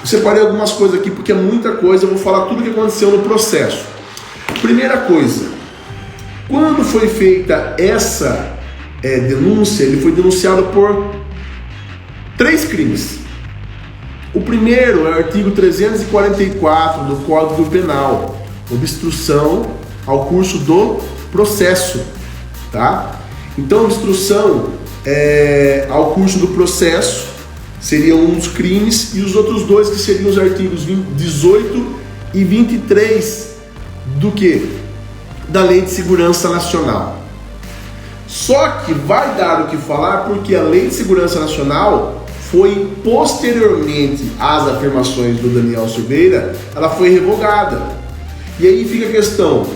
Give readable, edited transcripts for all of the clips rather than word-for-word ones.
Eu separei algumas coisas aqui porque é muita coisa, eu vou falar tudo o que aconteceu no processo. Primeira coisa, quando foi feita essa denúncia, ele foi denunciado por 3 crimes. O primeiro é o artigo 344 do Código Penal, obstrução ao curso do processo, tá? Então, obstrução ao curso do processo seria um dos crimes, e os outros 2 que seriam os artigos 18 e 23 do que? Da Lei de Segurança Nacional. Só que vai dar o que falar porque a Lei de Segurança Nacional foi posteriormente às afirmações do Daniel Silveira, ela foi revogada. E aí fica a questão,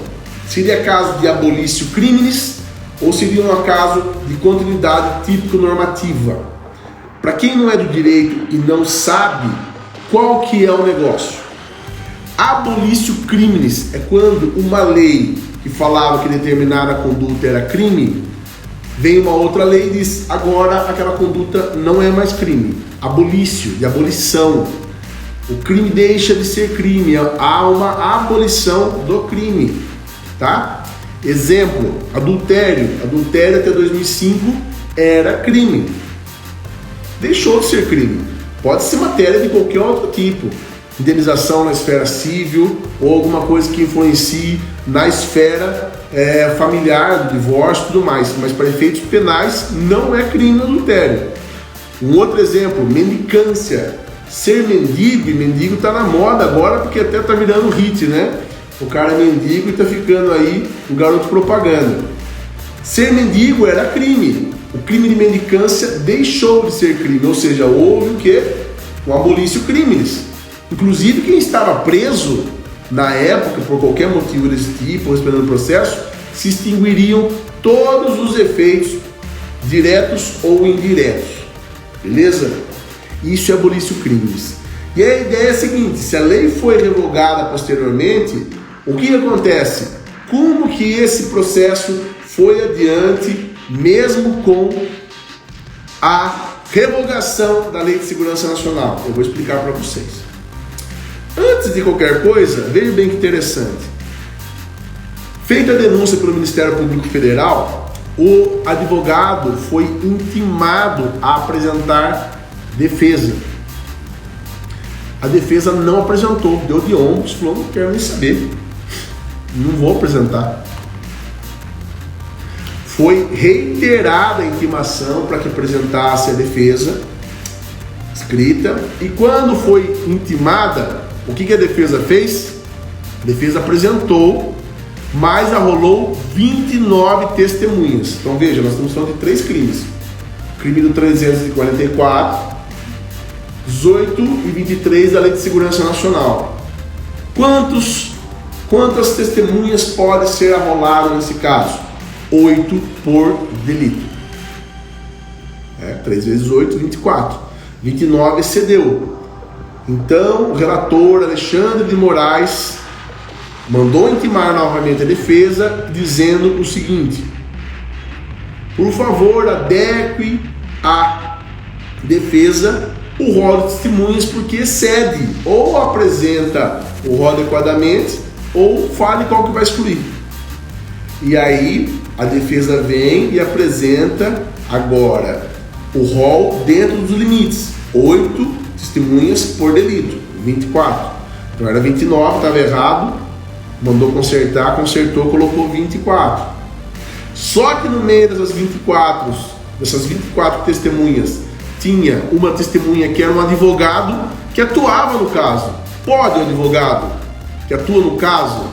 seria caso de abolício criminis ou seria um caso de continuidade típico-normativa? Para quem não é do direito e não sabe qual que é o negócio, abolício criminis é quando uma lei que falava que determinada conduta era crime, vem uma outra lei e diz, agora aquela conduta não é mais crime. Abolício, de abolição. O crime deixa de ser crime, há uma abolição do crime, tá? Exemplo, adultério. Adultério até 2005 era crime. Deixou de ser crime. Pode ser matéria de qualquer outro tipo. Indenização na esfera civil ou alguma coisa que influencie na esfera familiar, do divórcio e tudo mais. Mas para efeitos penais não é crime adultério. Um outro exemplo, mendicância. Ser mendigo, e mendigo tá na moda agora porque até tá virando hit, né? O cara é mendigo e tá ficando aí o garoto propaganda. Ser mendigo era crime. O crime de mendicância deixou de ser crime, ou seja, houve o quê? Um abolício crimes. Inclusive quem estava preso na época, por qualquer motivo desse tipo, respondendo o processo, se extinguiriam todos os efeitos diretos ou indiretos. Beleza? Isso é abolício crimes. E a ideia é a seguinte, se a lei foi revogada posteriormente, o que acontece? Como que esse processo foi adiante, mesmo com a revogação da Lei de Segurança Nacional? Eu vou explicar para vocês. Antes de qualquer coisa, veja bem que interessante. Feita a denúncia pelo Ministério Público Federal, o advogado foi intimado a apresentar defesa. A defesa não apresentou, deu de ombros, falou, não quero nem saber, não vou apresentar. Foi reiterada a intimação para que apresentasse a defesa escrita, e quando foi intimada, o que a defesa fez? A defesa apresentou, mas arrolou 29 testemunhas. Então veja, nós estamos falando de 3 crimes. Crime do 344, 18 e 23 da Lei de Segurança Nacional. Quantas testemunhas podem ser arroladas nesse caso? 8 por delito. 3 vezes 8, 24. 29 excedeu. Então, o relator Alexandre de Moraes mandou intimar novamente a defesa, dizendo o seguinte: por favor, adeque à defesa o rol de testemunhas, porque excede, ou apresenta o rol adequadamente, ou fale qual que vai excluir. E aí, a defesa vem e apresenta agora o rol dentro dos limites, 8 testemunhas por delito, 24. Então era 29, estava errado, mandou consertar, consertou, colocou 24. Só que no meio dessas 24 testemunhas, tinha uma testemunha que era um advogado que atuava no caso. Pode o advogado que atua no caso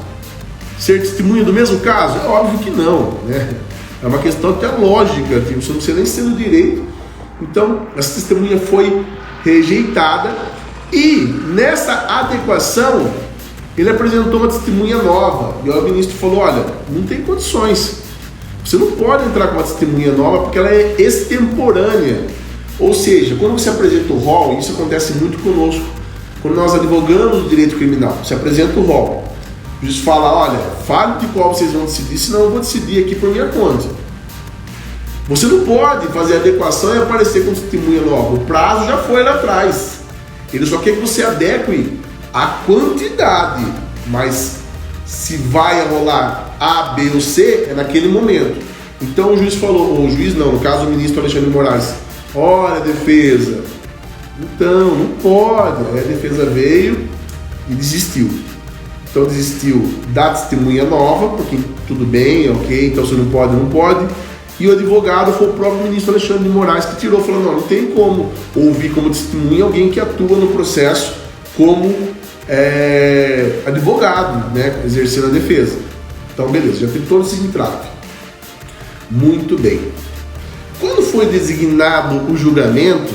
ser testemunha do mesmo caso? É óbvio que não, né? É uma questão até lógica, que você não precisa nem ser do direito. Então, essa testemunha foi rejeitada e nessa adequação ele apresentou uma testemunha nova e o ministro falou, olha, não tem condições, você não pode entrar com uma testemunha nova porque ela é extemporânea. Ou seja, quando você apresenta o rol, isso acontece muito conosco, quando nós advogamos o direito criminal, você apresenta o rol, o juiz fala, olha, fale de qual vocês vão decidir, senão eu vou decidir aqui por minha conta. Você não pode fazer adequação e aparecer com testemunha nova, o prazo já foi lá atrás. Ele só quer que você adeque a quantidade, mas se vai rolar A, B ou C, é naquele momento. Então o juiz falou, ou o juiz não, no caso o ministro Alexandre de Moraes, olha, defesa, então não pode. Aí a defesa veio e desistiu. Então desistiu da testemunha nova, porque tudo bem, ok, então você não pode. E o advogado foi o próprio ministro Alexandre de Moraes que tirou, falando, não tem como ouvir como testemunha alguém que atua no processo como advogado, né, exercendo a defesa. Então beleza, já tem todo esse entrave. Muito bem. Quando foi designado o julgamento,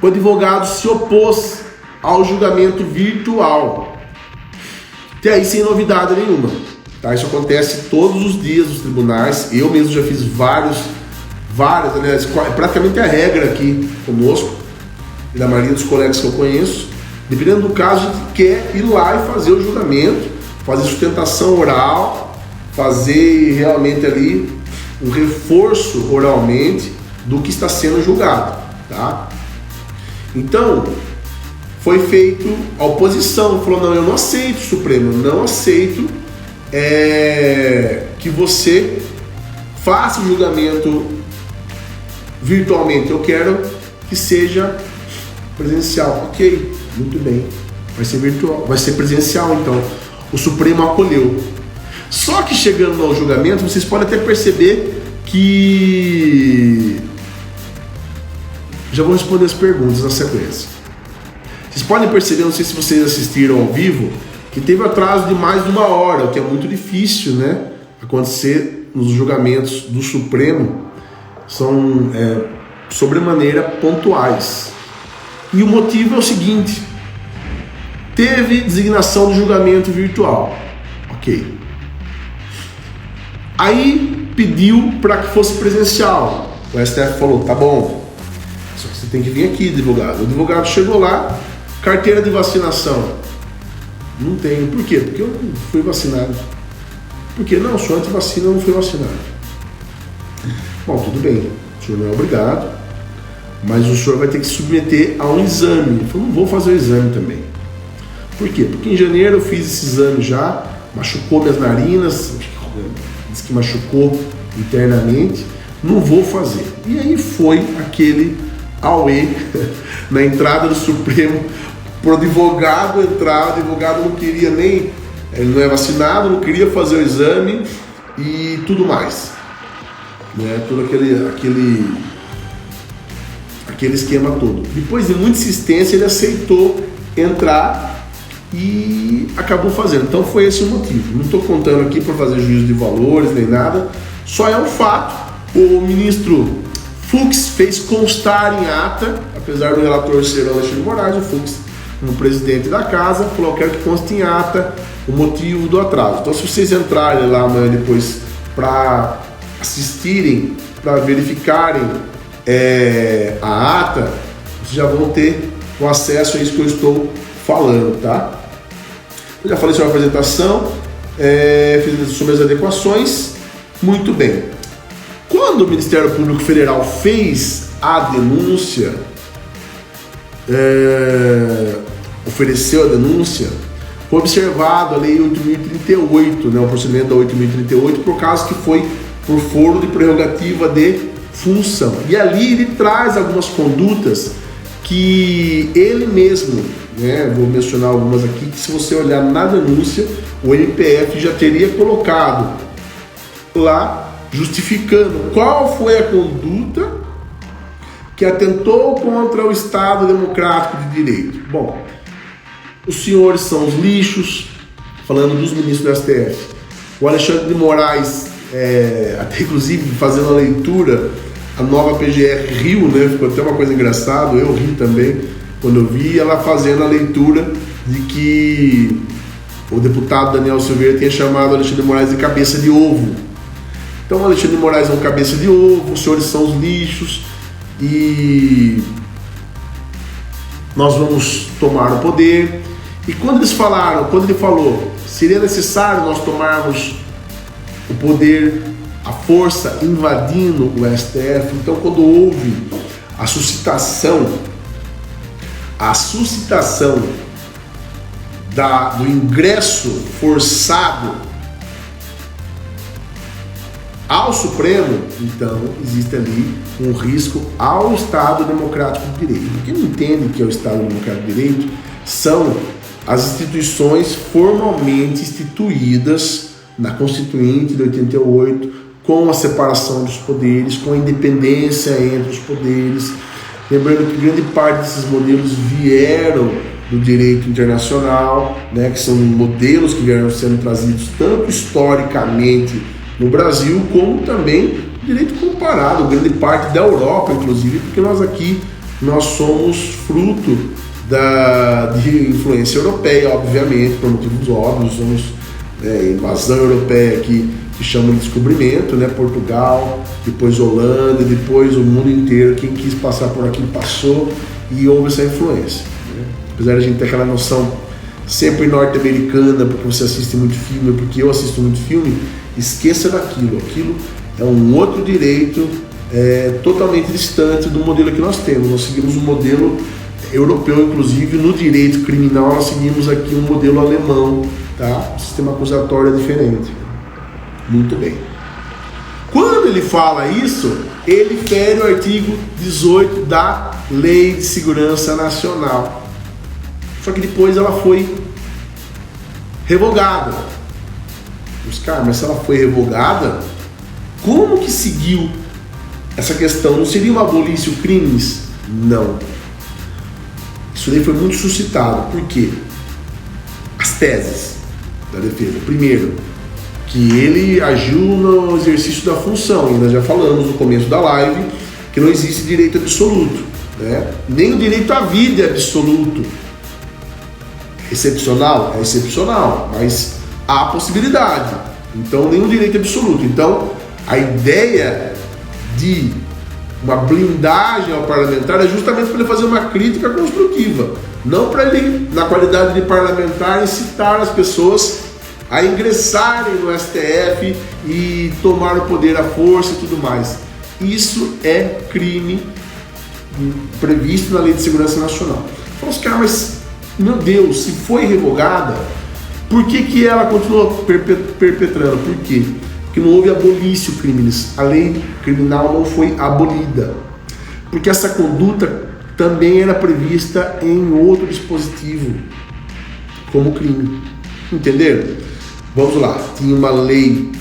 o advogado se opôs ao julgamento virtual. Até aí sem novidade nenhuma. Tá? Isso acontece todos os dias nos tribunais. Eu mesmo já fiz várias, aliás, praticamente a regra aqui conosco, e da maioria dos colegas que eu conheço. Dependendo do caso, a gente quer ir lá e fazer o julgamento, fazer sustentação oral, fazer realmente ali um reforço oralmente do que está sendo julgado. Tá? Então, foi feito a oposição, falou, não, eu não aceito, Supremo, não aceito que você faça o julgamento virtualmente, eu quero que seja presencial. Ok, muito bem, vai ser virtual, vai ser presencial então. O Supremo acolheu. Só que chegando ao julgamento, vocês podem até perceber que... Já vou responder as perguntas na sequência. Vocês podem perceber, não sei se vocês assistiram ao vivo, que teve atraso de mais de 1 hora, o que é muito difícil, né, acontecer nos julgamentos do Supremo, são sobremaneira pontuais. E o motivo é o seguinte: teve designação do julgamento virtual, ok. Aí pediu para que fosse presencial, o STF falou, tá bom, só que você tem que vir aqui, advogado. O advogado chegou lá, carteira de vacinação, não tenho. Por quê? Porque eu não fui vacinado. Por quê? Não, sou anti-vacina, eu não fui vacinado. Bom, tudo bem, o senhor não é obrigado, mas o senhor vai ter que se submeter a um exame. Ele falou, não vou fazer o exame também. Por quê? Porque em janeiro eu fiz esse exame já, machucou minhas narinas, disse que machucou internamente, não vou fazer. E aí foi aquele auê na entrada do Supremo, para o advogado entrar. O advogado não queria nem, ele não é vacinado, não queria fazer o exame e tudo mais, né? Todo aquele esquema todo. Depois de muita insistência, ele aceitou entrar e acabou fazendo. Então foi esse o motivo. Não estou contando aqui para fazer juízo de valores nem nada, só é um fato. O ministro Fux fez constar em ata, apesar do relator ser o Alexandre de Moraes, o Fux, como presidente da casa, falou, eu quero que conste em ata o motivo do atraso. Então, se vocês entrarem lá amanhã depois para assistirem, para verificarem a ata, vocês já vão ter o acesso a isso que eu estou falando, tá? Eu já falei sobre a apresentação, fiz sobre as adequações, muito bem. Quando o Ministério Público Federal fez a denúncia, ofereceu a denúncia, foi observado a Lei 8.038, né, o procedimento da 8.038, por causa que foi por foro de prerrogativa de função. E ali ele traz algumas condutas que ele mesmo, né, vou mencionar algumas aqui, que se você olhar na denúncia, o MPF já teria colocado lá, justificando qual foi a conduta que atentou contra o Estado Democrático de Direito. Bom, os senhores são os lixos, falando dos ministros do STF. O Alexandre de Moraes, até inclusive fazendo a leitura, a nova PGR riu, né? Ficou até uma coisa engraçada, eu ri também quando eu vi ela fazendo a leitura de que o deputado Daniel Silveira tinha chamado o Alexandre de Moraes de cabeça de ovo. Então o Alexandre de Moraes é um cabeça de ovo, os senhores são os lixos e nós vamos tomar o poder. E quando ele falou, seria necessário nós tomarmos o poder a força invadindo o STF. Então, quando houve a suscitação do ingresso forçado ao Supremo, então existe ali um risco ao Estado Democrático de Direito. Quem não entende que é o Estado Democrático de Direito são as instituições formalmente instituídas na Constituinte de 88, com a separação dos poderes, com a independência entre os poderes. Lembrando que grande parte desses modelos vieram do direito internacional, né, que são modelos que vieram sendo trazidos tanto historicamente no Brasil, como também direito comparado, grande parte da Europa, inclusive, porque nós somos fruto de influência europeia, obviamente, por motivos óbvios, somos invasão europeia que chamam de descobrimento, né? Portugal, depois Holanda, depois o mundo inteiro, quem quis passar por aqui passou e houve essa influência, né? Apesar de a gente ter aquela noção sempre norte-americana, porque você assiste muito filme, porque eu assisto muito filme, esqueça daquilo, aquilo é um outro direito totalmente distante do modelo que nós temos. Nós seguimos um modelo europeu, inclusive no direito criminal nós seguimos aqui um modelo alemão, tá? O sistema acusatório é diferente. Muito bem. Quando ele fala isso, ele fere o artigo 18 da Lei de Segurança Nacional. Só que depois ela foi revogada. Mas se ela foi revogada, como que seguiu essa questão? Não seria uma abolício crimes? Não. Isso daí foi muito suscitado. Por quê? As teses da defesa. Primeiro, que ele agiu no exercício da função, e nós já falamos no começo da live que não existe direito absoluto, né? Nem o direito à vida é absoluto. Excepcional? É excepcional, mas há possibilidade. Então, nenhum direito absoluto. Então, a ideia de uma blindagem ao parlamentar é justamente para ele fazer uma crítica construtiva, não para ele, na qualidade de parlamentar, incitar as pessoas a ingressarem no STF e tomar o poder à força e tudo mais. Isso é crime previsto na Lei de Segurança Nacional. Fala, cara, mas, meu Deus, se foi revogada, por que ela continua perpetrando? Por quê? Porque não houve abolício crimes. A lei criminal não foi abolida. Porque essa conduta também era prevista em outro dispositivo como crime. Entenderam? Vamos lá. Tinha uma lei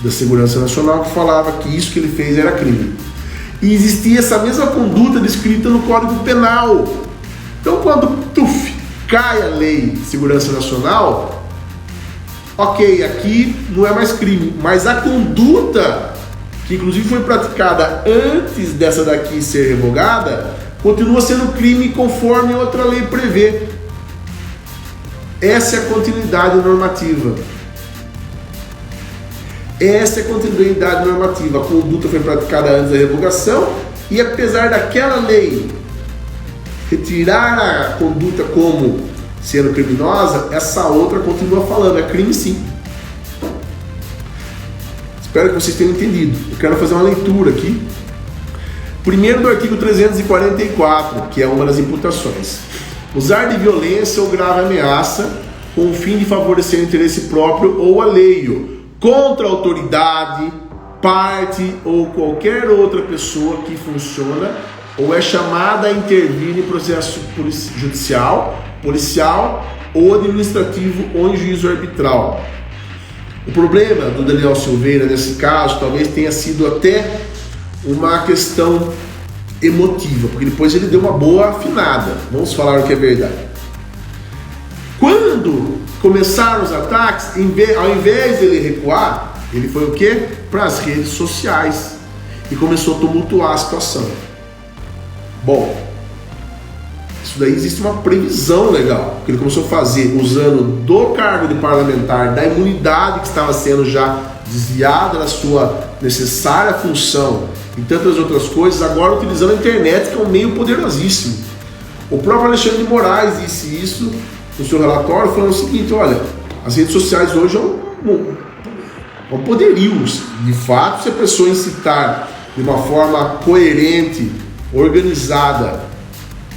da Segurança Nacional que falava que isso que ele fez era crime. E existia essa mesma conduta descrita no Código Penal. Então, quando cai a Lei de Segurança Nacional, ok, aqui não é mais crime, mas a conduta, que inclusive foi praticada antes dessa daqui ser revogada, continua sendo crime conforme outra lei prevê. Essa é a continuidade normativa. Essa é a continuidade normativa. A conduta foi praticada antes da revogação e, apesar daquela lei retirar a conduta como sendo criminosa, essa outra continua falando, é crime sim. Espero que vocês tenham entendido. Eu quero fazer uma leitura aqui. Primeiro do artigo 344, que é uma das imputações. Usar de violência ou grave ameaça com o fim de favorecer o interesse próprio ou alheio contra a autoridade, parte ou qualquer outra pessoa que funciona ou é chamada a intervir em processo judicial, policial ou administrativo ou em juízo arbitral. O problema do Daniel Silveira nesse caso talvez tenha sido até uma questão emotiva, porque depois ele deu uma boa afinada. Vamos falar o que é verdade. Quando começaram os ataques, ao invés de ele recuar, ele foi o quê? Para as redes sociais e começou a tumultuar a situação. Bom, isso daí existe uma previsão legal, que ele começou a fazer usando do cargo de parlamentar, da imunidade que estava sendo já desviada da sua necessária função e tantas outras coisas, agora utilizando a internet, que é um meio poderosíssimo. O próprio Alexandre de Moraes disse isso no seu relatório, falando o seguinte: olha, as redes sociais hoje é É um poderio. De fato, se a pessoa incitar de uma forma coerente, organizada,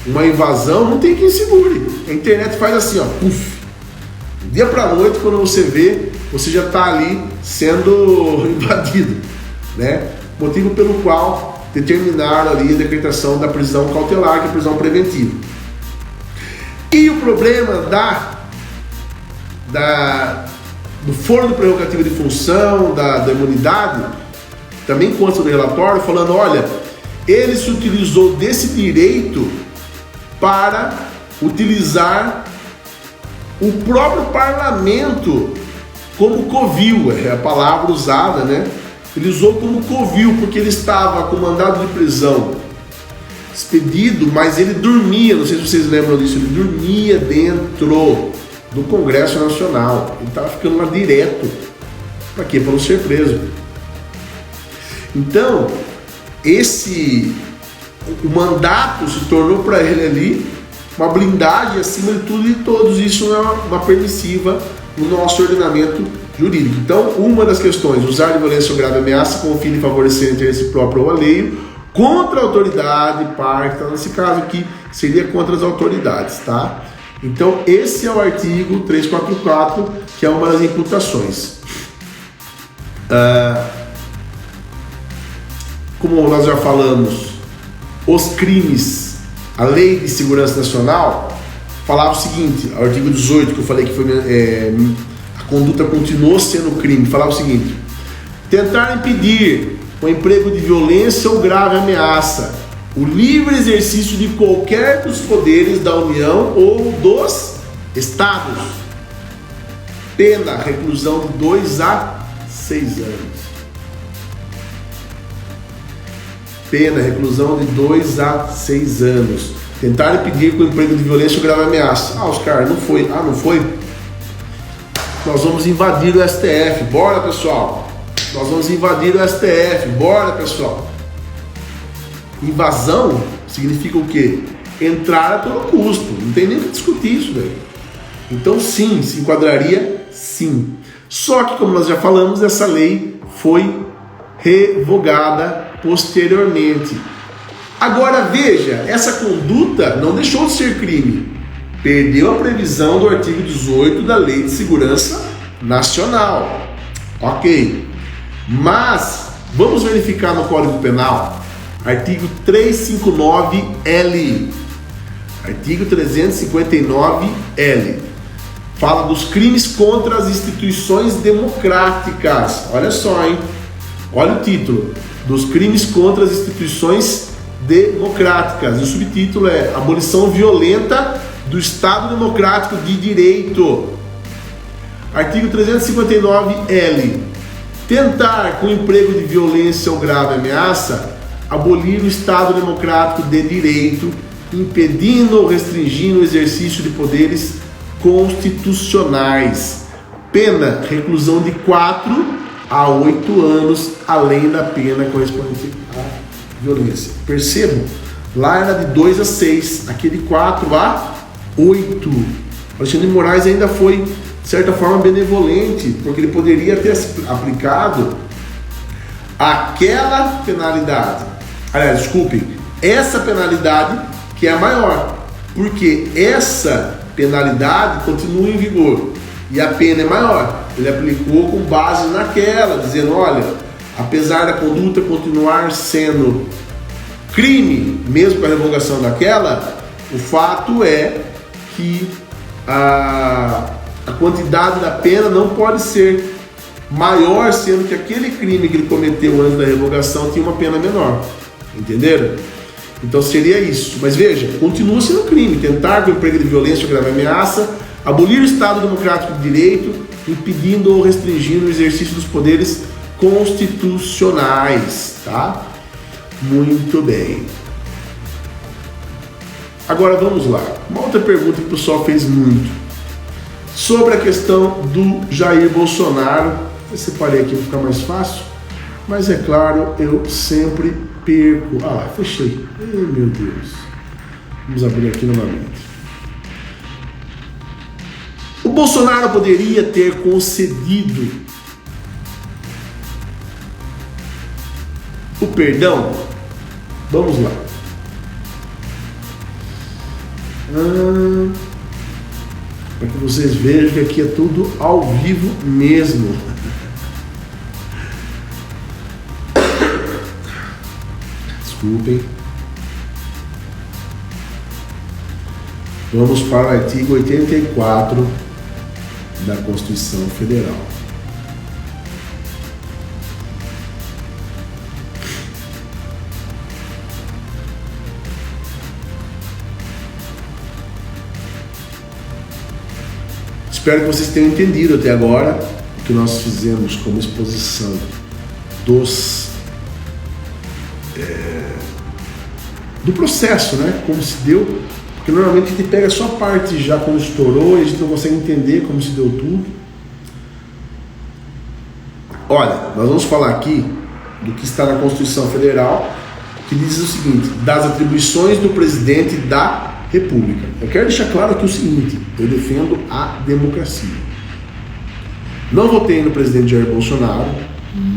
uma invasão, não tem quem segure. A internet faz assim, ó, puf. Dia para noite, quando você vê, você já está ali sendo invadido, né? Motivo pelo qual determinaram ali a decretação da prisão cautelar, que é a prisão preventiva. E o problema do foro de prerrogativa de função, da imunidade, também consta do relatório, falando, olha, ele se utilizou desse direito para utilizar o próprio parlamento como covil, é a palavra usada, né? Utilizou como covil, porque ele estava com mandado de prisão expedido, mas ele dormia, não sei se vocês lembram disso, ele dormia dentro do Congresso Nacional, ele estava ficando lá direto. Para quê? Para não ser preso. Então, o mandato se tornou para ele ali uma blindagem acima de tudo e todos. Isso não é uma permissiva no nosso ordenamento jurídico. Então, uma das questões, usar de violência ou grave ameaça com o fim de favorecer o interesse próprio ou alheio contra a autoridade, parte, então, nesse caso aqui seria contra as autoridades, tá? Então, esse é o artigo 344, que é uma das imputações. Como nós já falamos, os crimes, a Lei de Segurança Nacional falava o seguinte, o artigo 18, que eu falei que foi, a conduta continuou sendo crime, falava o seguinte: tentar impedir o emprego de violência ou grave ameaça, o livre exercício de qualquer dos poderes da União ou dos Estados. Pena, reclusão de 2 a 6 anos. Pena, reclusão de 2 a 6 anos. Tentar impedir com o emprego de violência ou grave ameaça. Oscar, não foi. Não foi? Nós vamos invadir o STF. Bora, pessoal. Nós vamos invadir o STF. Bora, pessoal. Invasão significa o quê? Entrar a todo custo. Não tem nem que discutir isso daí. Então, sim, se enquadraria, sim. Só que, como nós já falamos, essa lei foi revogada posteriormente. Agora, veja, essa conduta não deixou de ser crime. Perdeu a previsão do artigo 18 da Lei de Segurança Nacional. Ok. Mas, vamos verificar no Código Penal. Artigo 359-L. Artigo 359-L. Fala dos crimes contra as instituições democráticas. Olha só, hein? Olha o título. Dos crimes contra as instituições democráticas. E o subtítulo é Abolição Violenta do Estado Democrático de Direito. Artigo 359-L. Tentar, com emprego de violência ou grave ameaça, abolir o Estado Democrático de Direito, impedindo ou restringindo o exercício de poderes constitucionais. Pena, reclusão de 4 a 8 anos, além da pena correspondente à violência. Percebam, lá era de 2 a 6, aqui de 4 a 8. Alexandre de Moraes ainda foi, de certa forma, benevolente, porque ele poderia ter aplicado aquela penalidade. Aliás, desculpem, essa penalidade que é a maior, porque essa penalidade continua em vigor e a pena é maior. Ele aplicou com base naquela, dizendo, olha, apesar da conduta continuar sendo crime, mesmo com a revogação daquela, o fato é que a quantidade da pena não pode ser maior, sendo que aquele crime que ele cometeu antes da revogação tinha uma pena menor. Entenderam? Então seria isso. Mas veja, continua sendo crime. Tentar com emprego de violência ou grave ameaça, abolir o Estado Democrático de Direito, impedindo ou restringindo o exercício dos poderes constitucionais. Tá? Muito bem. Agora vamos lá. Uma outra pergunta que o pessoal fez muito. Sobre a questão do Jair Bolsonaro. Eu separei aqui para ficar mais fácil. Mas é claro, eu sempre perco. Fechei. Ai, meu Deus. Vamos abrir aqui novamente. O Bolsonaro poderia ter concedido o perdão? Vamos lá. Para que vocês vejam que aqui é tudo ao vivo mesmo. Desculpem. Vamos para o artigo 84 da Constituição Federal. Espero que vocês tenham entendido até agora o que nós fizemos como exposição do processo, né? Como se deu, porque normalmente a gente pega só a parte já quando estourou e a gente não consegue entender como se deu tudo. Olha, nós vamos falar aqui do que está na Constituição Federal, que diz o seguinte: das atribuições do presidente da República. Eu quero deixar claro aqui o seguinte: eu defendo a democracia. Não votei no presidente Jair Bolsonaro,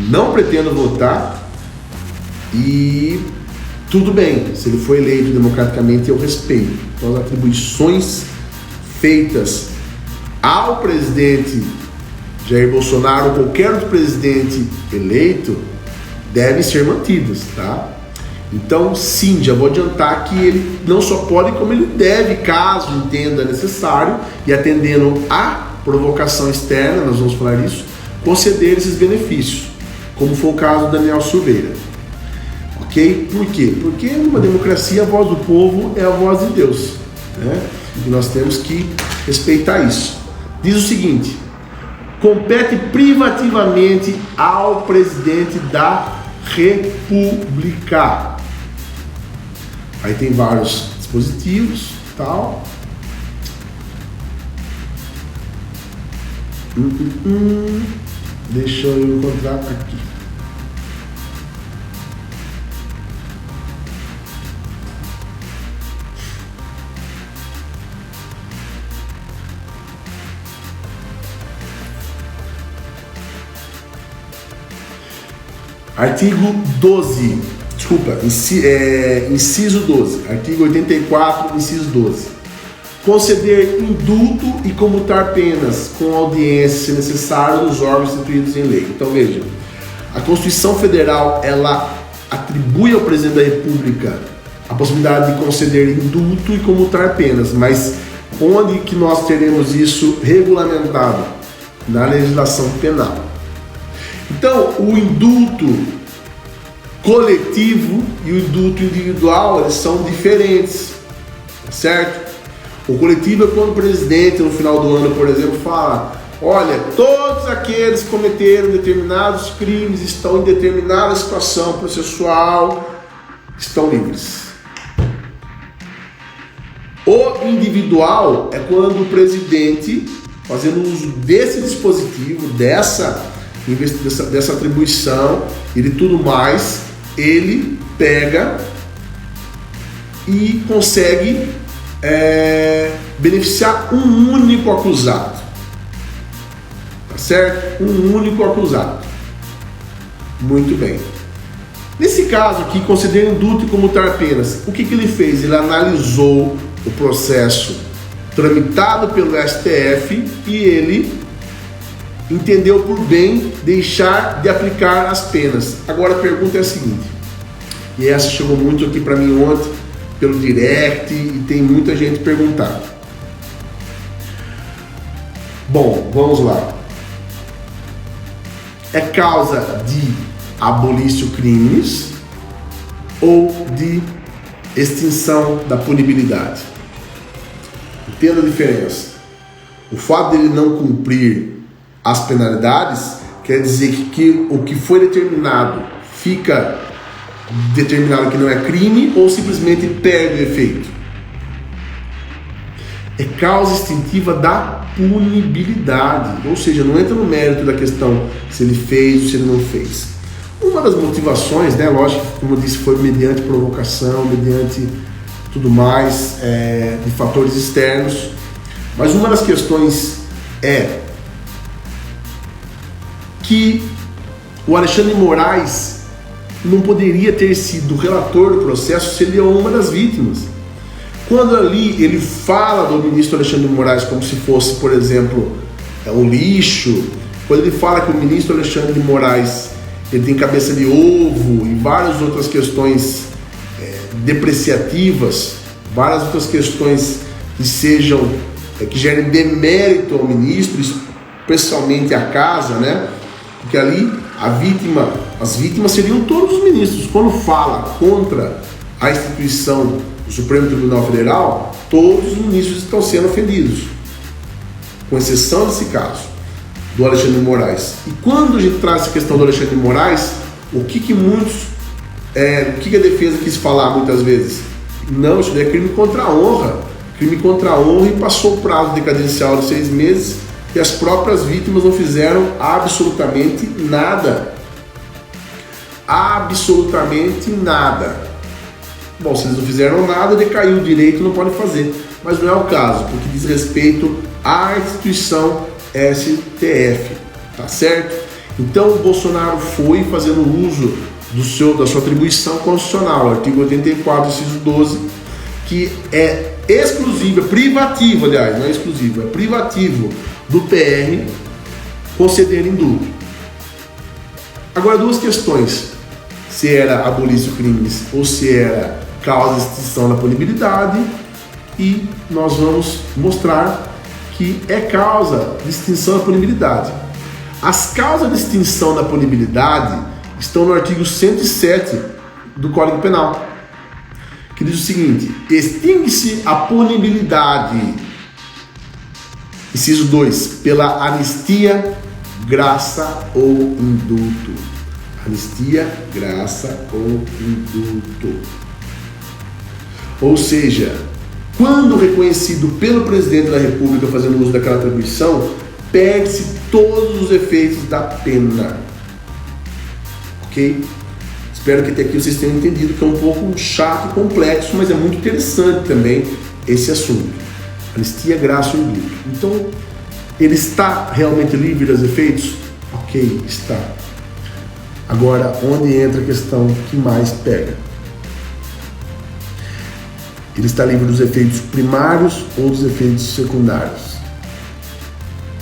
não pretendo votar, e tudo bem, se ele foi eleito democraticamente, eu respeito. Então, as atribuições feitas ao presidente Jair Bolsonaro ou qualquer outro presidente eleito devem ser mantidas, tá? Então, sim, já vou adiantar que ele não só pode, como ele deve, caso entenda necessário, e atendendo à provocação externa, nós vamos falar isso, conceder esses benefícios, como foi o caso do Daniel Silveira. Ok? Por quê? Porque numa democracia a voz do povo é a voz de Deus, né? E nós temos que respeitar isso. Diz o seguinte: compete privativamente ao presidente da República. Aí tem vários dispositivos, tal. Deixa eu encontrar aqui. Artigo 12, desculpa, inciso 12, artigo 84, inciso 12. Conceder indulto e comutar penas com audiência, se necessário, nos órgãos instituídos em lei. Então veja, a Constituição Federal, ela atribui ao presidente da República a possibilidade de conceder indulto e comutar penas, mas onde que nós teremos isso regulamentado? Na legislação penal. Então, o indulto coletivo e o indulto individual, eles são diferentes, certo? O coletivo é quando o presidente, no final do ano, por exemplo, fala: olha, todos aqueles que cometeram determinados crimes, estão em determinada situação processual, estão livres. O individual é quando o presidente, fazendo uso desse dispositivo, dessa atribuição e de tudo mais, ele pega e consegue beneficiar um único acusado, tá certo? Um único acusado. Muito bem. Nesse caso aqui, considerando indulto e comutar penas, o que ele fez? Ele analisou o processo tramitado pelo STF e ele entendeu por bem deixar de aplicar as penas. Agora a pergunta é a seguinte, e essa chegou muito aqui para mim ontem pelo direct e tem muita gente perguntando. Bom, vamos lá. É causa de abolício crimes ou de extinção da punibilidade? Entenda a diferença. O fato dele não cumprir as penalidades quer dizer que o que foi determinado fica determinado que não é crime ou simplesmente perde o efeito? É causa extintiva da punibilidade, ou seja, não entra no mérito da questão se ele fez ou se ele não fez. Uma das motivações, né, lógico, como eu disse, foi mediante provocação, mediante tudo mais, de fatores externos, mas uma das questões é que o Alexandre de Moraes não poderia ter sido o relator do processo se ele é uma das vítimas. Quando ali ele fala do ministro Alexandre de Moraes como se fosse, por exemplo, um lixo, quando ele fala que o ministro Alexandre de Moraes ele tem cabeça de ovo e várias outras questões depreciativas, várias outras questões que gerem demérito ao ministro, especialmente a casa, né? Porque ali as vítimas seriam todos os ministros. Quando fala contra a instituição do Supremo Tribunal Federal, todos os ministros estão sendo ofendidos, com exceção desse caso do Alexandre de Moraes. E quando a gente traz essa questão do Alexandre de Moraes, o que a defesa quis falar muitas vezes? Não, isso daí é crime contra a honra. Crime contra a honra, e passou o prazo decadencial de 6 meses e as próprias vítimas não fizeram absolutamente nada. Absolutamente nada. Bom, se eles não fizeram nada, decaiu o direito, não pode fazer. Mas não é o caso, porque diz respeito à instituição STF, tá certo? Então o Bolsonaro foi fazendo uso da sua atribuição constitucional, artigo 84, inciso 12, que é exclusivo, é privativo, aliás, não é exclusivo, é privativo do PR conceder indulto. Agora, duas questões: se era abolício crimes ou se era causa de extinção da punibilidade, e nós vamos mostrar que é causa de extinção da punibilidade. As causas de extinção da punibilidade estão no artigo 107 do Código Penal, que diz o seguinte: extingue-se a punibilidade, inciso 2, pela anistia, graça ou indulto. Anistia, graça ou indulto. Ou seja, quando reconhecido pelo presidente da República fazendo uso daquela atribuição, perde-se todos os efeitos da pena. Ok? Espero que até aqui vocês tenham entendido que é um pouco chato e complexo, mas é muito interessante também esse assunto. Anistia, graça ou indulto. Então, ele está realmente livre dos efeitos? Ok, está. Agora, onde entra a questão que mais pega? Ele está livre dos efeitos primários ou dos efeitos secundários?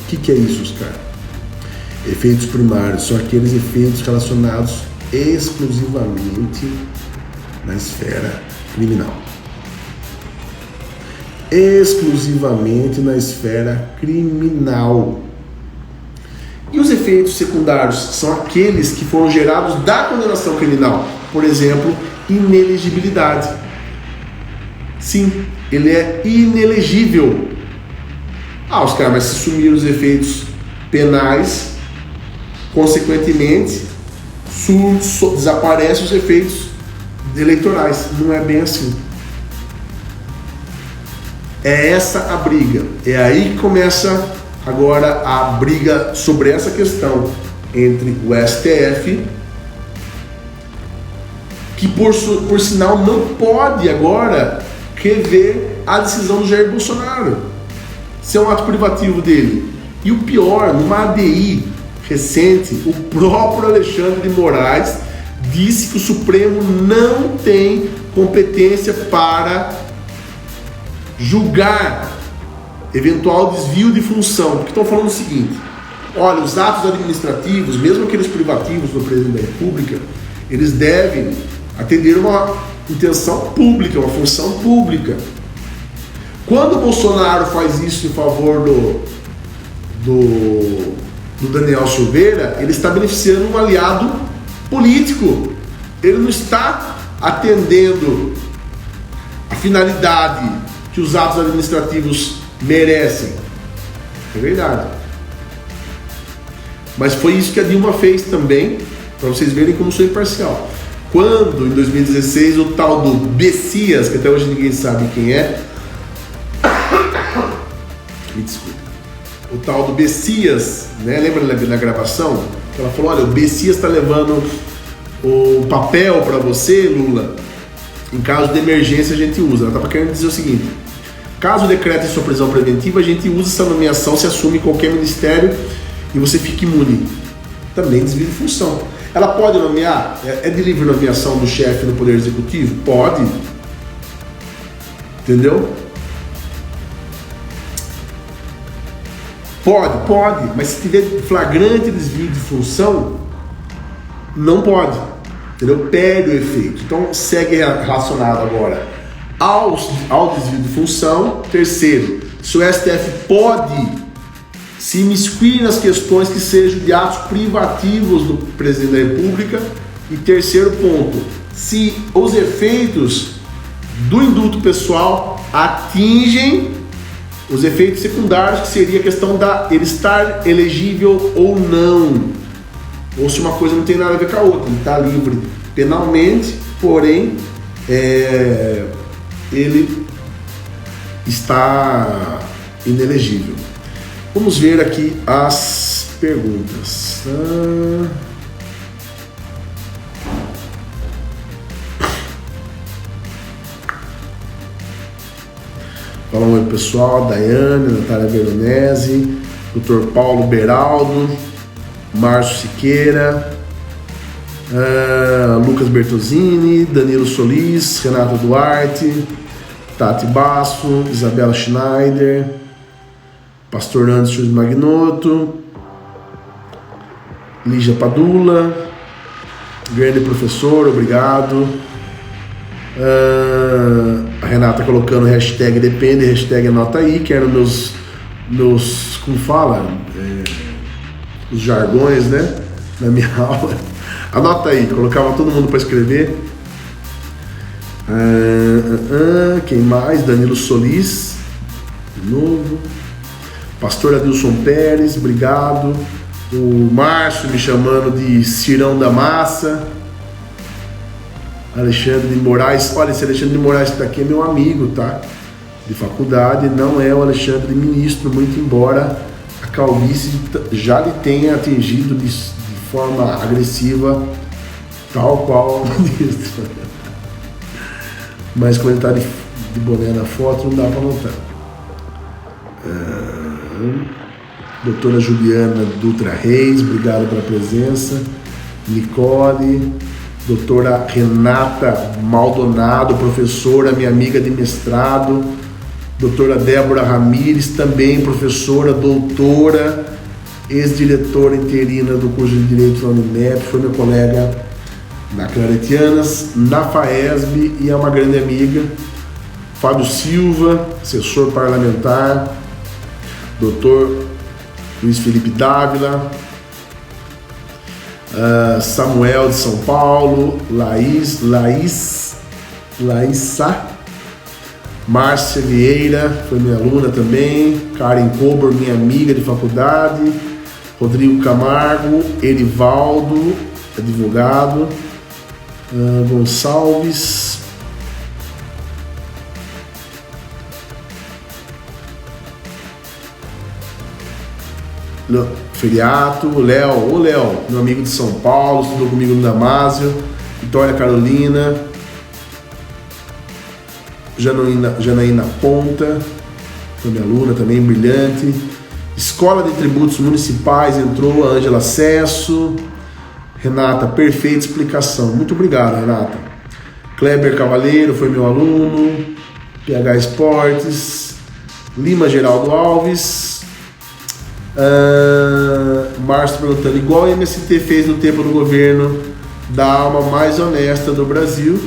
O que é isso, Oscar? Efeitos primários são aqueles efeitos relacionados exclusivamente na esfera criminal. Exclusivamente na esfera criminal. E os efeitos secundários são aqueles que foram gerados da condenação criminal. Por exemplo, inelegibilidade. Sim, ele é inelegível. Oscar, mas se sumir os efeitos penais, consequentemente, desaparecem os efeitos eleitorais. Não é bem assim. É essa a briga. É aí que começa agora a briga sobre essa questão entre o STF, que por sinal não pode agora rever a decisão do Jair Bolsonaro. Isso é um ato privativo dele. E o pior, numa ADI recente, o próprio Alexandre de Moraes disse que o Supremo não tem competência para julgar eventual desvio de função, porque estão falando o seguinte: olha, os atos administrativos, mesmo aqueles privativos do presidente da República, eles devem atender uma intenção pública, uma função pública. Quando o Bolsonaro faz isso em favor do Daniel Silveira, ele está beneficiando um aliado político. Ele não está atendendo a finalidade que os atos administrativos merecem. É verdade. Mas foi isso que a Dilma fez também, para vocês verem como sou imparcial. Quando, em 2016, o tal do Bessias, que até hoje ninguém sabe quem é, me desculpe, o tal do Bessias, né? Lembra na gravação? Que ela falou: olha, o Bessias está levando o papel para você, Lula, em caso de emergência a gente usa. Ela estava querendo dizer o seguinte: caso decrete sua prisão preventiva, a gente usa essa nomeação, se assume em qualquer ministério e você fica imune. Também desvio de função. Ela pode nomear? É de livre nomeação do chefe no Poder Executivo? Pode. Entendeu? Pode, mas se tiver flagrante desvio de função, não pode, entendeu? Perde o efeito. Então segue relacionado agora ao desvio de função. Terceiro, se o STF pode se imiscuir nas questões que sejam de atos privativos do presidente da República. E terceiro ponto, se os efeitos do indulto pessoal atingem os efeitos secundários, que seria a questão da ele estar elegível ou não, ou se uma coisa não tem nada a ver com a outra, ele está livre penalmente, porém ele está inelegível. Vamos ver aqui as perguntas. Fala um oi pessoal, Daiane, Natália Veronese, Dr. Paulo Beraldo, Márcio Siqueira, Lucas Bertozini, Danilo Solis, Renato Duarte, Tati Basso, Isabela Schneider, Pastor Anderson Magnoto, Lígia Padula, grande professor, obrigado. A Renata colocando hashtag depende, hashtag anota aí, que eram meus como fala, os jargões, né, na minha aula. Anota aí, colocava todo mundo para escrever. Quem mais? Danilo Solis, de novo. Pastor Adilson Pérez, obrigado. O Márcio me chamando de Cirão da Massa. Alexandre de Moraes, olha, esse Alexandre de Moraes que está aqui é meu amigo, tá? De faculdade, não é o Alexandre de ministro, muito embora a calvície já lhe tenha atingido de forma agressiva, tal qual o ministro. Mas quando ele está de boné na foto, não dá para notar. Doutora Juliana Dutra Reis, obrigado pela presença. Nicole. Doutora Renata Maldonado, professora, minha amiga de mestrado. Doutora Débora Ramires, também professora, doutora, ex-diretora interina do curso de Direito da Unimep, foi minha colega na Claretianas, na FAESB e é uma grande amiga. Fábio Silva, assessor parlamentar. Doutor Luiz Felipe Dávila. Samuel de São Paulo, Laísa, Márcia Vieira, foi minha aluna também, Karen Cobor, minha amiga de faculdade, Rodrigo Camargo, Erivaldo, advogado, Gonçalves, Feriato, Léo, meu amigo de São Paulo, estudou comigo no Damásio, Vitória Carolina, Janaína Ponta, foi minha aluna também, brilhante. Escola de Tributos Municipais, entrou a Ângela Cesso. Renata, perfeita explicação, muito obrigado, Renata. Kleber Cavaleiro, foi meu aluno. PH Esportes, Lima Geraldo Alves. Márcio perguntando, igual o MST fez no tempo do governo da alma mais honesta do Brasil.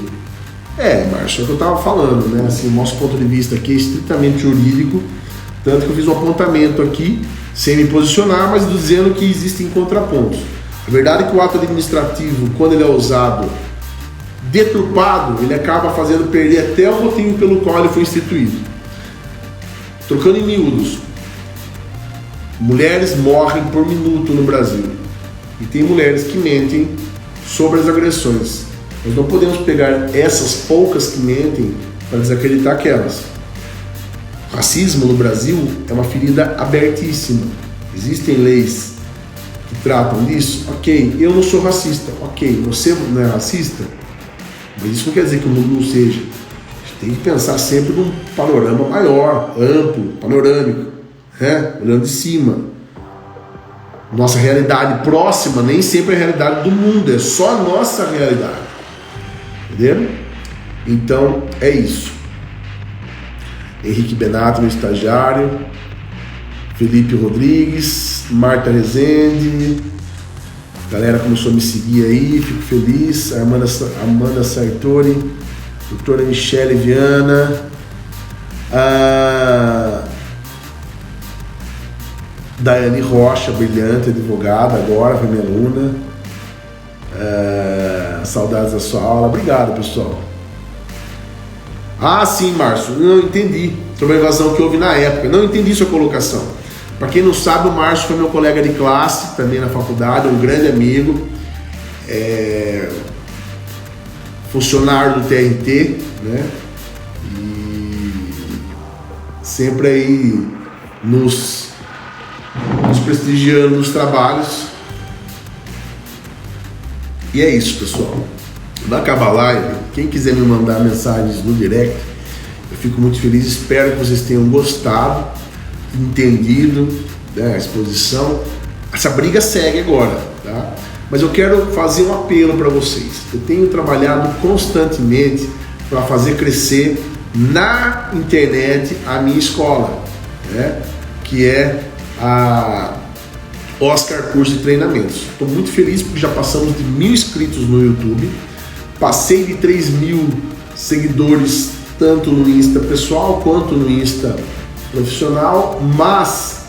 Márcio, é o que eu estava falando, né? Assim, o nosso ponto de vista aqui é estritamente jurídico, tanto que eu fiz um apontamento aqui, sem me posicionar, mas dizendo que existem contrapontos. A verdade é que o ato administrativo, quando ele é usado deturpado, ele acaba fazendo perder até o motivo pelo qual ele foi instituído. Trocando em miúdos, mulheres morrem por minuto no Brasil. E tem mulheres que mentem sobre as agressões. Nós não podemos pegar essas poucas que mentem para desacreditar aquelas. O racismo no Brasil é uma ferida abertíssima. Existem leis que tratam disso. Ok, eu não sou racista. Ok, você não é racista? Mas isso não quer dizer que o mundo não seja. A gente tem que pensar sempre num panorama maior, amplo, panorâmico. Olhando de cima. Nossa realidade próxima nem sempre é a realidade do mundo, é só a nossa realidade. Entendeu? Então é isso. Henrique Benato, meu estagiário, Felipe Rodrigues, Marta Rezende, a galera começou a me seguir aí, fico feliz. Amanda Sartori, doutora Michele Viana, a Daiane Rocha, brilhante, advogada, agora foi minha aluna. Saudades da sua aula. Obrigado, pessoal. Ah, sim, Márcio, não entendi sobre a invasão que houve na época. Não entendi sua colocação. Para quem não sabe, o Márcio foi meu colega de classe, também na faculdade, um grande amigo, funcionário do TRT, né? E sempre aí nos prestigiando nos trabalhos. E é isso, pessoal. Vai acabar a live. Quem quiser me mandar mensagens no direct, eu fico muito feliz. Espero que vocês tenham gostado, entendido, né, a exposição. Essa briga segue agora, tá? Mas eu quero fazer um apelo para vocês. Eu tenho trabalhado constantemente para fazer crescer na internet a minha escola, né? Que é a Oscar Curso de Treinamentos. Estou muito feliz porque já passamos de 1.000 inscritos no YouTube. Passei de 3.000 seguidores, tanto no Insta pessoal quanto no Insta profissional, mas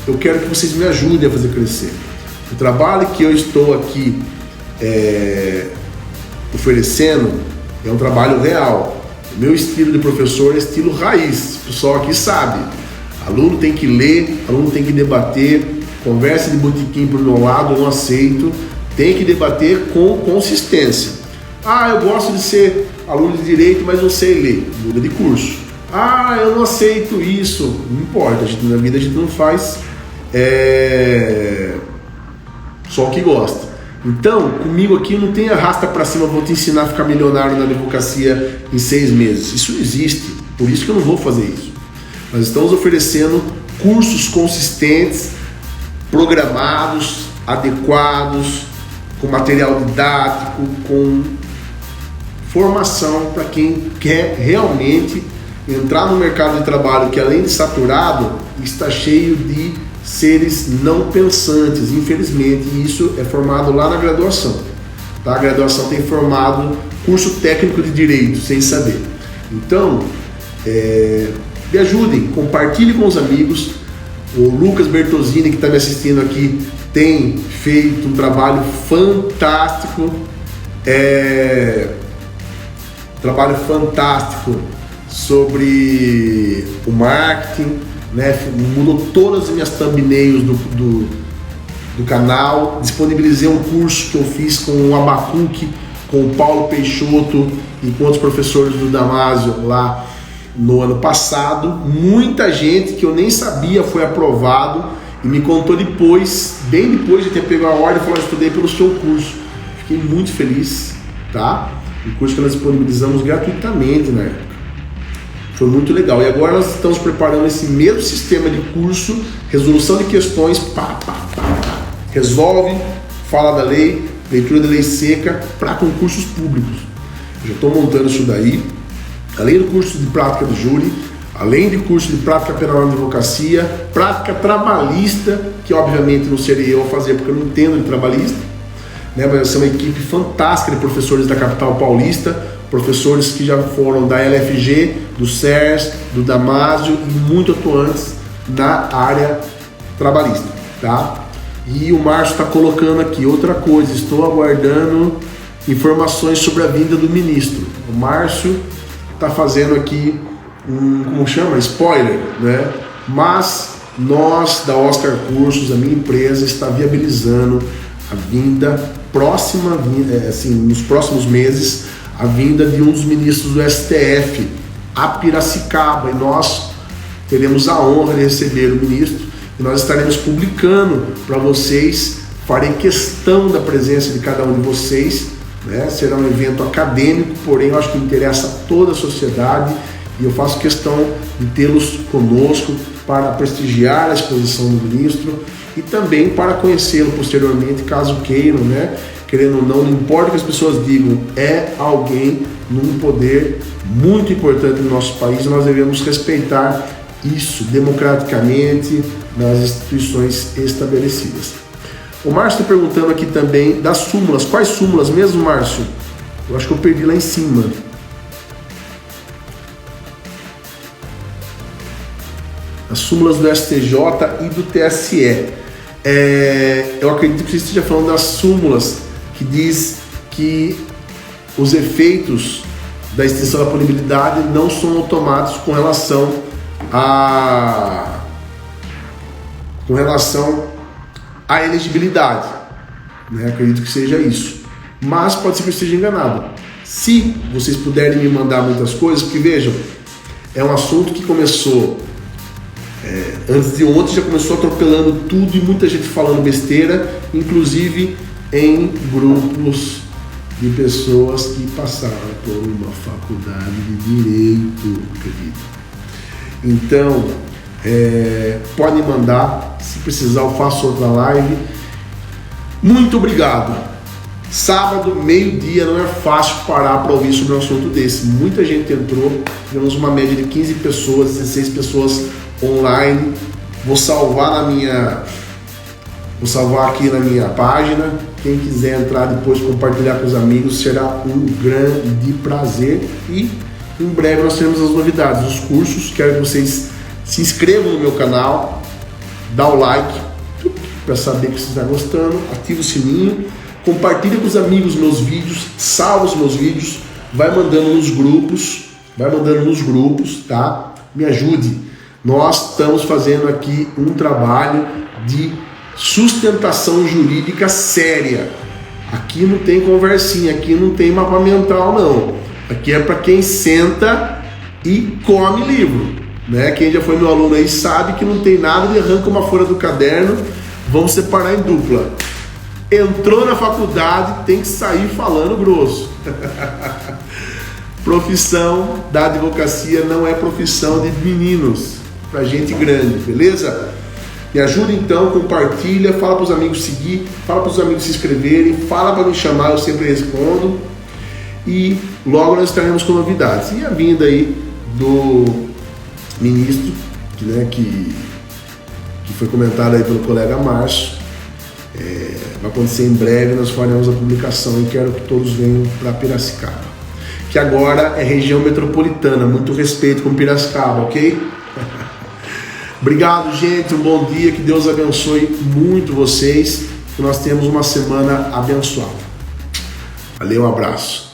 eu quero que vocês me ajudem a fazer crescer. O trabalho que eu estou aqui oferecendo é um trabalho real. O meu estilo de professor é estilo raiz, o pessoal aqui sabe. Aluno tem que ler, aluno tem que debater, conversa de botequim pro meu lado, eu não aceito. Tem que debater com consistência. Ah, eu gosto de ser aluno de direito, mas não sei ler. Muda de curso. Ah, eu não aceito isso. Não importa, na vida a gente não faz só o que gosta. Então, comigo aqui não tem arrasta pra cima, vou te ensinar a ficar milionário na advocacia em 6 meses. Isso não existe, por isso que eu não vou fazer isso. Nós estamos oferecendo cursos consistentes, programados, adequados, com material didático, com formação para quem quer realmente entrar no mercado de trabalho que, além de saturado, está cheio de seres não pensantes, infelizmente, e isso é formado lá na graduação. Tá? A graduação tem formado curso técnico de direito, sem saber. Então, me ajudem, compartilhem com os amigos. O Lucas Bertosini, que está me assistindo aqui, tem feito um trabalho fantástico, sobre o marketing, né? Mudou todas as minhas thumbnails do canal, disponibilizei um curso que eu fiz com o Abacuque, com o Paulo Peixoto e com outros professores do Damásio lá no ano passado. Muita gente que eu nem sabia foi aprovado e me contou depois, bem depois de ter pego a ordem, falou: estudei pelo seu curso. Fiquei muito feliz, tá? O curso que nós disponibilizamos gratuitamente na época. Foi muito legal. E agora nós estamos preparando esse mesmo sistema de curso, resolução de questões, resolve, fala da lei, leitura da lei seca para concursos públicos. Eu já estou montando isso daí, além do curso de prática do júri, além do curso de prática penal na advocacia, prática trabalhista, que obviamente não seria eu a fazer porque eu não entendo de trabalhista, né? Mas vai ser uma equipe fantástica de professores da capital paulista, professores que já foram da LFG, do SERS, do Damásio e muito atuantes na área trabalhista, tá? E o Márcio está colocando aqui outra coisa: estou aguardando informações sobre a vinda do ministro. O Márcio está fazendo aqui como chama? Spoiler, né? Mas nós da Oscar Cursos, a minha empresa, está viabilizando a vinda próxima, assim, nos próximos meses, a vinda de um dos ministros do STF a Piracicaba, e nós teremos a honra de receber o ministro e nós estaremos publicando para vocês. Farei questão da presença de cada um de vocês, né? Será um evento acadêmico, porém eu acho que interessa a toda a sociedade e eu faço questão de tê-los conosco para prestigiar a exposição do ministro e também para conhecê-lo posteriormente, caso queiram, né? Querendo ou não importa o que as pessoas digam, é alguém num poder muito importante no nosso país, nós devemos respeitar isso democraticamente nas instituições estabelecidas. O Márcio está perguntando aqui também das súmulas. Quais súmulas mesmo, Márcio? Eu acho que eu perdi lá em cima. As súmulas do STJ e do TSE. Eu acredito que você esteja falando das súmulas que diz que os efeitos da extinção da punibilidade não são automáticos com relação à elegibilidade, né? Acredito que seja isso, mas pode ser que eu esteja enganado. Se vocês puderem me mandar muitas coisas, porque vejam, é um assunto que começou antes de ontem, já começou atropelando tudo e muita gente falando besteira, inclusive em grupos de pessoas que passaram por uma faculdade de Direito, acredito. Então, podem mandar, se precisar eu faço outra live. Muito obrigado. Sábado, meio-dia, não é fácil parar para ouvir sobre um assunto desse. Muita gente entrou, tivemos uma média de 15 pessoas, 16 pessoas online. Vou salvar aqui na minha página. Quem quiser entrar depois, compartilhar com os amigos, será um grande prazer. E em breve nós teremos as novidades, os cursos. Quero que vocês se inscrevam no meu canal, dá o like para saber que você está gostando, ativa o sininho, compartilha com os amigos meus vídeos, salva os meus vídeos, vai mandando nos grupos, tá? Me ajude. Nós estamos fazendo aqui um trabalho de sustentação jurídica séria. Aqui não tem conversinha, aqui não tem mapa mental não. Aqui é para quem senta e come livro, né? Quem já foi meu aluno aí sabe que não tem nada de arranca uma folha do caderno, vamos separar em dupla. Entrou na faculdade, tem que sair falando grosso. Profissão da advocacia não é profissão de meninos, pra gente grande, beleza? Me ajuda então, compartilha, fala para os amigos seguir, fala para os amigos se inscreverem, fala para me chamar, eu sempre respondo. E logo nós estaremos com novidades. E a vinda aí do ministro, né, que foi comentado aí pelo colega Márcio, vai acontecer em breve, nós faremos a publicação e quero que todos venham para Piracicaba, que agora é região metropolitana, muito respeito com Piracicaba, ok? Obrigado, gente, um bom dia, que Deus abençoe muito vocês, que nós tenhamos uma semana abençoada. Valeu, um abraço.